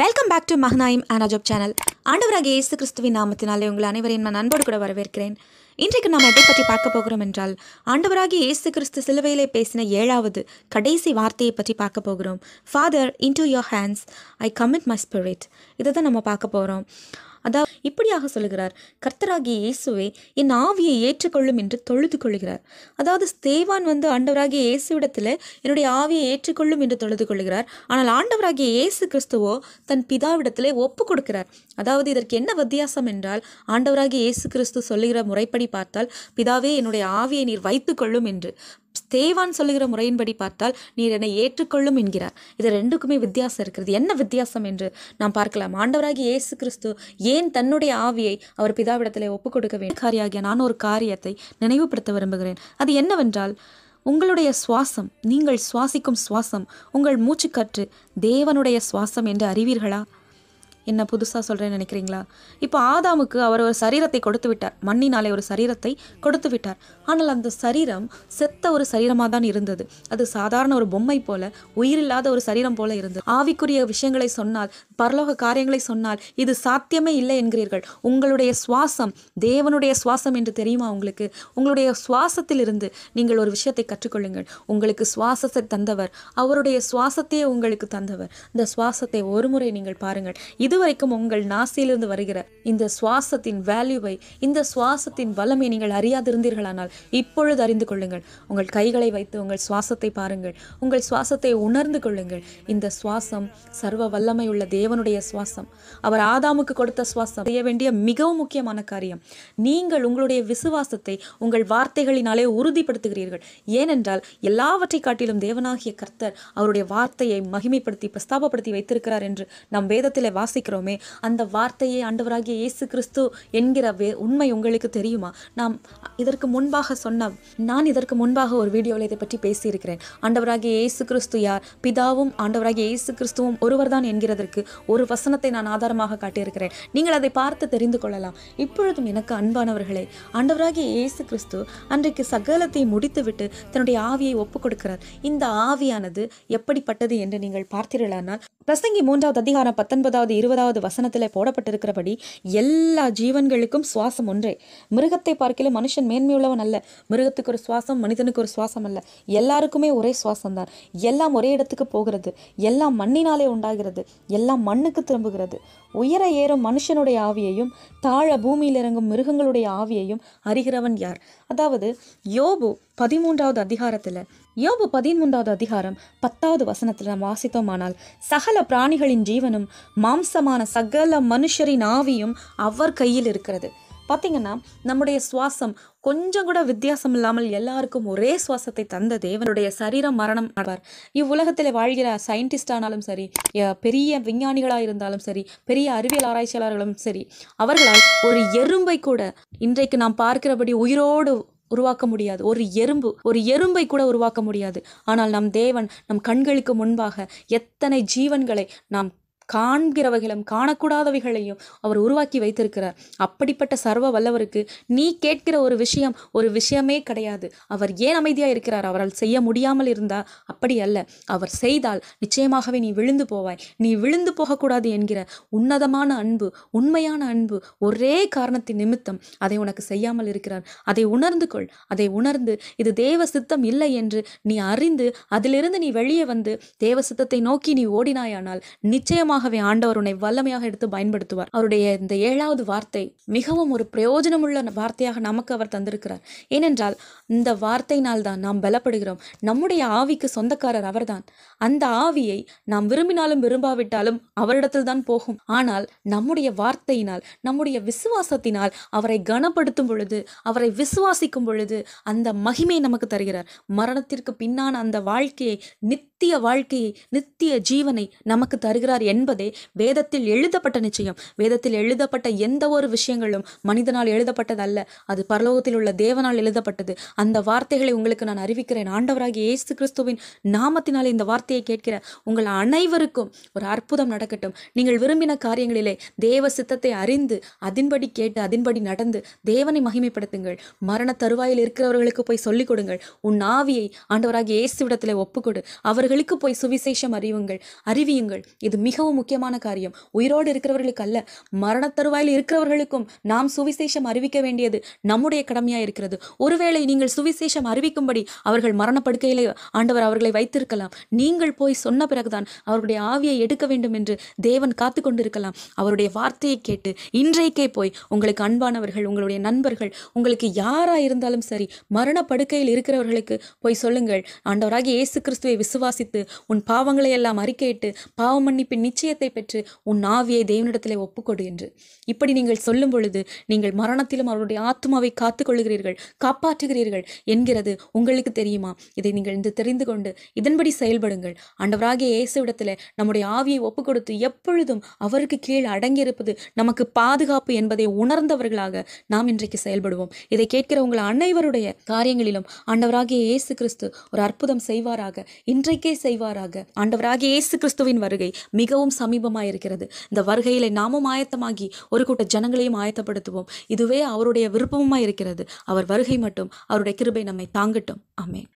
Welcome back to Mahanaim அனாஜப் channel. ஆண்டவராகிய இயேசு கிறிஸ்துவின் நாமத்தினாலே உங்கள் அனைவரையும் நான் அன்போடு கூட வரவேற்கிறேன். இன்றைக்கு நாம் எதை பற்றி பார்க்க போகிறோம் என்றால், ஆண்டவராகிய இயேசு கிறிஸ்து சிலுவையிலே பேசின 7வது கடைசி வார்த்தையை பற்றி பார்க்க போகிறோம். Father, into your hands I commit my spirit. இதை தான் நம்ம பார்க்க போகிறோம். அதாவது இப்படியாக சொல்லுகிறார், கர்த்தராகிய இயேசுவே என் ஆவியை ஏற்றுக்கொள்ளும் என்று தொழுது கொள்கிறார். அதாவது ஸ்தேவான் ஆண்டவராகிய இயேசுவிடத்தில் என்னுடைய ஆவியை ஏற்றுக்கொள்ளும் என்று தொழுது கொள்கிறார். ஆனால் ஆண்டவராகிய இயேசு கிறிஸ்துவோ தன் பிதாவிடத்திலே ஒப்பு கொடுக்கிறார். அதாவது இதற்கு என்ன வித்தியாசம் என்றால், ஆண்டவராகிய இயேசு கிறிஸ்து சொல்லுகிற முறைப்படி பார்த்தால், பிதாவே என்னுடைய ஆவியை நீர் வைத்துக்கொள்ளும் என்று. ஸ்தேவான் சொல்லுகிற முறையின்படி பார்த்தால், நீர் என்னை ஏற்றுக்கொள்ளும் என்கிறார். இது ரெண்டுக்குமே வித்தியாசம் இருக்கிறது. என்ன வித்தியாசம் என்று நாம் பார்க்கலாம். ஆண்டவராகிய இயேசு கிறிஸ்து ஏன் தன்னுடைய ஆவியை அவர் பிதாவிடத்திலே ஒப்புக் கொடுக்க வேண்டும்? காரியாகிய நான் ஒரு காரியத்தை நினைவுபடுத்த விரும்புகிறேன். அது என்னவென்றால், உங்களுடைய சுவாசம், நீங்கள் சுவாசிக்கும் சுவாசம், உங்கள் மூச்சுக்காற்று தேவனுடைய சுவாசம் என்று அறிவீர்களா? என்ன புதுசாக சொல்கிறேன்னு நினைக்கிறீங்களா? இப்போ ஆதாமுக்கு அவர் ஒரு சரீரத்தை கொடுத்து விட்டார், மண்ணினாலே ஒரு சரீரத்தை கொடுத்து விட்டார். ஆனால் அந்த சரீரம் செத்த ஒரு சரீரமாக தான் இருந்தது. அது சாதாரண ஒரு பொம்மை போல, உயிரில்லாத ஒரு சரீரம் போல இருந்தது. ஆவிக்குரிய விஷயங்களை சொன்னால், பரலோக காரியங்களை சொன்னால் இது சாத்தியமே இல்லை என்கிறீர்கள். உங்களுடைய சுவாசம் தேவனுடைய சுவாசம் என்று தெரியுமா உங்களுக்கு? உங்களுடைய சுவாசத்தில் இருந்து நீங்கள் ஒரு விஷயத்தை கற்றுக்கொள்ளுங்கள். உங்களுக்கு சுவாசத்தை தந்தவர், அவருடைய சுவாசத்தையே உங்களுக்கு தந்தவர். இந்த சுவாசத்தை ஒரு முறை நீங்கள் பாருங்கள். இதுவரைக்கும் உங்கள் நாசியிலிருந்து வருகிற இந்த சுவாசத்தின் வேல்யூவை, இந்த சுவாசத்தின் வல்லமை நீங்கள் அறியாதிருந்தீர்களானால் இப்பொழுது அறிந்து கொள்ளுங்கள். உங்கள் கைகளை வைத்து உங்கள் சுவாசத்தை பாருங்கள், உங்கள் சுவாசத்தை உணர்ந்து கொள்ளுங்கள். இந்த சுவாசம் சர்வ வல்லமை உள்ள தேவனுடைய சுவாசம். அவர் ஆதாமுக்கு கொடுத்த சுவாசம். செய்ய வேண்டிய மிகவும் முக்கியமான காரியம், நீங்கள் உங்களுடைய விசுவாசத்தை உங்கள் வார்த்தைகளினாலே உறுதிப்படுத்துகிறீர்கள். ஏனென்றால் எல்லாவற்றை காட்டிலும் தேவனாகிய கர்த்தர் அவருடைய வார்த்தையை மகிமைப்படுத்தி பிரஸ்தாபப்படுத்தி வைத்திருக்கிறார் என்று நாம் வேதத்திலே வாசிக்கிறோமே. அந்த வார்த்தையை ஆண்டவராகிய இயேசு கிறிஸ்து என்கிற உண்மை உங்களுக்கு தெரியுமா? நான் இதற்கு முன்பாக ஒரு வீடியோவில் இதை பற்றி பேசியிருக்கிறேன். ஆண்டவராகிய இயேசு கிறிஸ்து யார்? பிதாவும் ஆண்டவராகிய இயேசு கிறிஸ்துவும் ஒருவர்தான் என்கிறதற்கு ஒரு வசனத்தை நான் ஆதாரமாக காட்டியிருக்கிறேன். நீங்கள் அதை பார்த்து தெரிந்து கொள்ளலாம். இப்பொழுதும் எனக்கு அன்பானவர்களே, ஆண்டவராகிய இயேசு கிறிஸ்து அன்றைக்கு சகலத்தை முடித்துவிட்டு தன்னுடைய ஆவியை ஒப்புக் கொடுக்கிறார். இந்த ஆவியானது எப்படிப்பட்டது என்று நீங்கள் பார்த்தீர்களானால், பிரசங்கி 3வது அதிகாரம் 19வது 20வது வசனத்தில் போடப்பட்டிருக்கிறபடி எல்லா ஜீவன்களுக்கும் சுவாசம் ஒன்றே. மிருகத்தை பார்க்கல மனுஷன் மேன்மையுள்ளவன் அல்ல. மிருகத்துக்கு ஒரு சுவாசம், மனிதனுக்கு ஒரு சுவாசம் அல்ல. எல்லாருக்குமே ஒரே சுவாசம் தான். எல்லாம் ஒரே இடத்துக்கு போகிறது. எல்லாம் மண்ணினாலே உண்டாகிறது. எல்லாம் மண்ணுக்கு திரும்புகிறது. உயர ஏறும் மனுஷனுடைய ஆவியையும் தாழ பூமியில் இறங்கும் மிருகங்களுடைய ஆவியையும் அறிகிறவன் யார்? அதாவது யோபு 13வது அதிகாரம் 10வது வசனத்தில் நாம் வாசித்தோமானால், சகல பிராணிகளின் ஜீவனும் மாம்சமான சகல மனுஷரின் ஆவியும் அவர் கையில் இருக்கிறது. பார்த்தீங்கன்னா, நம்முடைய சுவாசம் கொஞ்சம் கூட வித்தியாசம் இல்லாமல் எல்லாருக்கும் ஒரே சுவாசத்தை தந்த தேவனுடைய சரீரம் மரணம் ஆவார். இவ்வுலகத்தில் வாழ்கிற சயின்டிஸ்ட் ஆனாலும் சரி, பெரிய விஞ்ஞானிகளாக இருந்தாலும் சரி, பெரிய அறிவியல் ஆராய்ச்சியாளர்களும் சரி, அவர்களால் ஒரு எறும்பை கூட இன்றைக்கு நாம் பார்க்கிறபடி உயிரோடு உருவாக்க முடியாது. ஒரு எறும்பை கூட உருவாக்க முடியாது. ஆனால் நம் தேவன் நம் கண்களுக்கு முன்பாக எத்தனை ஜீவன்களை நாம் காண்கிறவைகளும் காணக்கூடாதவைகளையும் அவர் உருவாக்கி வைத்திருக்கிறார். அப்படிப்பட்ட சர்வ வல்லவருக்கு நீ கேட்கிற ஒரு விஷயமே கிடையாது. அவர் ஏன் அமைதியாக இருக்கிறார்? அவரால் செய்ய முடியாமல் இருந்தா? அப்படி அல்ல. அவர் செய்தால் நிச்சயமாகவே நீ விழுந்து போவாய். நீ விழுந்து போகக்கூடாது என்கிற உன்னதமான அன்பு, உண்மையான அன்பு, ஒரே காரணத்தின் நிமித்தம் அதை உனக்கு செய்யாமல் இருக்கிறார். அதை உணர்ந்து கொள். அதை உணர்ந்து இது தேவ சித்தம் இல்லை என்று நீ அறிந்து அதிலிருந்து நீ வெளியே வந்து தேவ சித்தத்தை நோக்கி நீ ஓடினாயானால் நிச்சயமாக ஆண்டவர் உன்னை வல்லமையாக எடுத்து பயன்படுத்துவார். அவருடைய இந்த 7வது வார்த்தை மிகவும் ஒரு பிரயோஜனமுள்ள வார்த்தையாக நமக்கு அவர் தந்திருக்கிறார். ஏனென்றால் இந்த வார்த்தையினால் தான் நாம் பலப்படுகிறோம். நம்முடைய ஆவிக்கு சொந்தக்காரர் அவர்தான். அந்த ஆவியை நாம் விரும்பினாலும் விரும்பாவிட்டாலும் அவரிடத்தில் தான் போகும். ஆனால் நம்முடைய வார்த்தையினால், நம்முடைய விசுவாசத்தினால் அவரை கனப்படுத்தும் பொழுது, அவரை விசுவாசிக்கும் பொழுது அந்த மகிமை நமக்கு தருகிறார். மரணத்திற்கு பின்னான அந்த வாழ்க்கையை, நித்திய ஜீவனை நமக்கு தருகிறார் என்பதே வேதத்தில் எழுதப்பட்ட நிச்சயம். வேதத்தில் எழுதப்பட்ட எந்த ஒரு விஷயங்களும் மனிதனால் எழுதப்பட்டதல்ல, அது பரலோகத்தில் உள்ள தேவனால் எழுதப்பட்டது. அந்த வார்த்தைகளை உங்களுக்கு நான் அறிவிக்கிறேன். ஆண்டவராகிய இயேசு கிறிஸ்துவின் நாமத்தினாலே இந்த வார்த்தையை கேட்கிற உங்கள் அனைவருக்கும் ஒரு அற்புதம் நடக்கட்டும். நீங்கள் விரும்பின காரியங்களிலே தேவ சித்தத்தை அறிந்து அதன்படி கேட்டு அதன்படி நடந்து தேவனை மகிமைப்படுத்துங்கள். மரண தருவாயில் இருக்கிறவர்களுக்கு போய் சொல்லிக் கொடுங்கள். உன் ஆவியை ஆண்டவராகிய இயேசுவிடத்திலே ஒப்புக்கொடு. அவர்கள் அவர்களுக்கு போய் சுவிசேஷம் அறிவியுங்கள். இது மிகவும் முக்கியமான காரியம். உயிரோடு இருக்கிறவர்களுக்கு அல்ல, மரண தருவாயில் இருக்கிறவர்களுக்கும் நாம் சுவிசேஷம் அறிவிக்க வேண்டியது நம்முடைய கடமையா இருக்கிறது. ஒருவேளை நீங்கள் சுவிசேஷம் அறிவிக்கும்படி அவர்கள் மரணப்படுக்கையிலே ஆண்டவர் அவர்களை வைத்திருக்கலாம். நீங்கள் போய் சொன்ன பிறகுதான் அவருடைய ஆவியை எடுக்க வேண்டும் என்று தேவன் காத்து கொண்டிருக்கலாம். அவருடைய வார்த்தையை கேட்டு இன்றைக்கே போய் உங்களுக்கு அன்பானவர்கள், உங்களுடைய நண்பர்கள், உங்களுக்கு யாரா இருந்தாலும் சரி, மரணப்படுக்கையில் இருக்கிறவர்களுக்கு போய் சொல்லுங்கள், ஆண்டவராகிய இயேசு கிறிஸ்துவை விசுவாசித்து உன் பாவங்களை எல்லாம் அறிக்கையிட்டு பாவ மன்னிப்பின் நிச்சயத்தை பெற்று உன் ஆவியை தேவனிடத்திலே ஒப்புக்கொடு என்று. இப்படி நீங்கள் சொல்லும் பொழுது நீங்கள் மரணத்திலும் அவருடைய ஆத்மாவை காத்து கொள்கிறீர்கள், காப்பாற்றுகிறீர்கள் என்கிறது உங்களுக்கு தெரியுமா? இதை நீங்கள் இந்த தெரிந்து கொண்டு இதன்படி செயல்படுங்கள். ஆண்டவராகிய இயேசுவிடத்தில் நம்முடைய ஆவியை ஒப்பு கொடுத்து எப்பொழுதும் அவருக்கு கீழ் அடங்கியிருப்பது நமக்கு பாதுகாப்பு என்பதை உணர்ந்தவர்களாக நாம் இன்றைக்கு செயல்படுவோம். இதை கேட்கிற உங்கள் அனைவருடைய காரியங்களிலும் ஆண்டவராகிய இயேசு கிறிஸ்து ஒரு அற்புதம் செய்வாராக, இன்றைக்கே செய்வாராக. ஆண்டவராகிய இயேசு கிறிஸ்துவின் வருகை மிகவும் சமீபமாயிருக்கிறது. இந்த வருகையிலே நாமும் ஆயத்தமாகி ஒரு கூட்ட ஜனங்களையும் ஆயத்தப்படுத்துவோம். இதுவே அவருடைய விருப்பமாய் இருக்கிறது. அவர் வருகை மட்டும், அவருடைய கிருபை நம்மை தாங்கட்டும். ஆமென்.